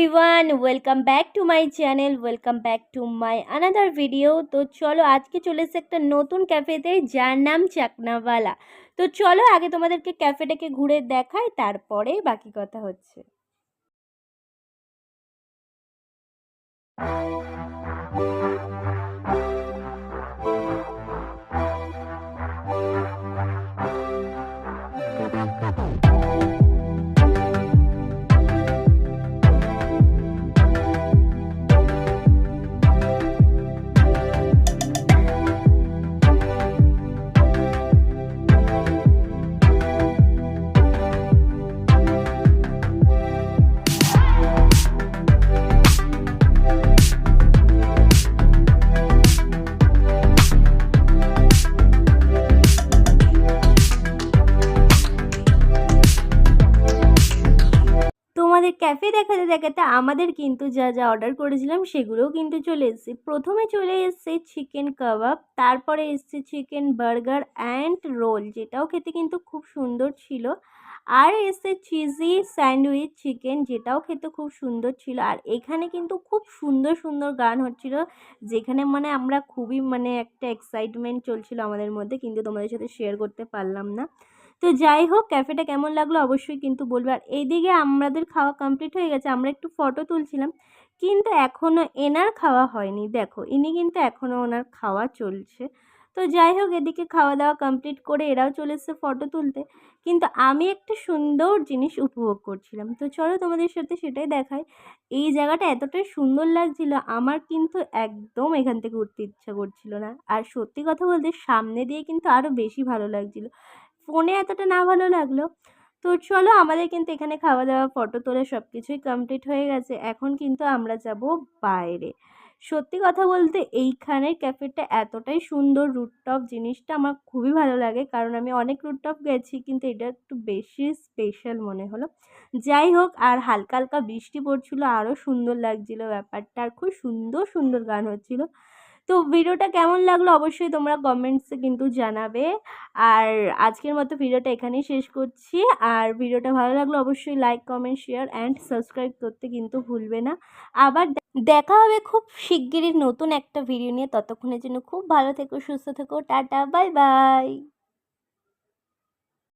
Everyone, welcome back to my channel, welcome back to my another video. তো চলো আজকে চলে এসেছে একটা নতুন ক্যাফেতে যার নাম চাকনাওয়ালা। তো চলো আগে তোমাদেরকে ক্যাফেটাকে ঘুরে দেখাই, তারপরে বাকি কথা হচ্ছে। তোমাদের ক্যাফে দেখাতে দেখাতে আমাদের কিন্তু যা যা অর্ডার করেছিলাম সেগুলোও কিন্তু চলে এসেছে। প্রথমে চলে এসেছে চিকেন কাবাব, তারপরে এসেছে চিকেন বার্গার অ্যান্ড রোল, যেটাও খেতে কিন্তু খুব সুন্দর ছিল। আর এসেছে চিজি স্যান্ডউইচ চিকেন, যেটাও খেতে খুব সুন্দর ছিল। আর এখানে কিন্তু খুব সুন্দর সুন্দর গান হচ্ছিল, যেখানে মানে আমরা খুবই একটা এক্সাইটমেন্ট চলছিল আমাদের মধ্যে, কিন্তু তোমাদের সাথে শেয়ার করতে পারলাম না। তো যাই হোক, ক্যাফেটা কেমন লাগলো অবশ্যই কিন্তু বলবে। আর এইদিকে আমাদের খাওয়া কমপ্লিট হয়ে গেছে, আমরা একটু ফটো তুলছিলাম, কিন্তু এখনও এনার খাওয়া হয়নি। দেখো ইনি কিন্তু এখনও ওনার খাওয়া চলছে। তো যাই হোক, এদিকে খাওয়া দাওয়া কমপ্লিট করে এরাও চলে এসেছে ফটো তুলতে, কিন্তু আমি একটা সুন্দর জিনিস উপভোগ করছিলাম। তো চলো তোমাদের সাথে সেটাই দেখাই। এই জায়গাটা এতটাই সুন্দর লাগছিল, আমার কিন্তু একদম এখান থেকে উঠতে ইচ্ছা করছিল না। আর সত্যি কথা বলতে সামনে দিয়ে কিন্তু আরও বেশি ভালো লাগছিল, ফোনে এতটা না ভালো লাগলো। তো চলো, আমাদের কিন্তু এখানে খাওয়া দাওয়া ফটো তোলা সব কিছুই কমপ্লিট হয়ে গেছে। এখন কিন্তু আমরা যাব বাইরে। সত্যি কথা বলতে এইখানের ক্যাফেটা এতটাই সুন্দর, রুটটপ জিনিসটা আমার খুবই ভালো লাগে, কারণ আমি অনেক রুটটপ গেছি, কিন্তু এটা একটু বেশি স্পেশাল মনে হলো। যাই হোক, আর হালকা হালকা বৃষ্টি পড়ছিল, আরও সুন্দর লাগছিল ব্যাপারটা, আর খুব সুন্দর সুন্দর গান হচ্ছিল। তো ভিডিওটা কেমন লাগলো অবশ্যই তোমরা কমেন্টসে কিন্তু জানাবে। আর আজকের মতো ভিডিওটা এখানেই শেষ করছি। আর ভিডিওটা ভালো লাগলো অবশ্যই like, comment, share and subscribe করতে কিন্তু ভুলবে না। আবার দেখা হবে খুব শিগগিরই নতুন একটা ভিডিও নিয়ে। ততক্ষণের জন্য খুব ভালো থেকো, সুস্থ থেকো, টাটা, বাই বাই।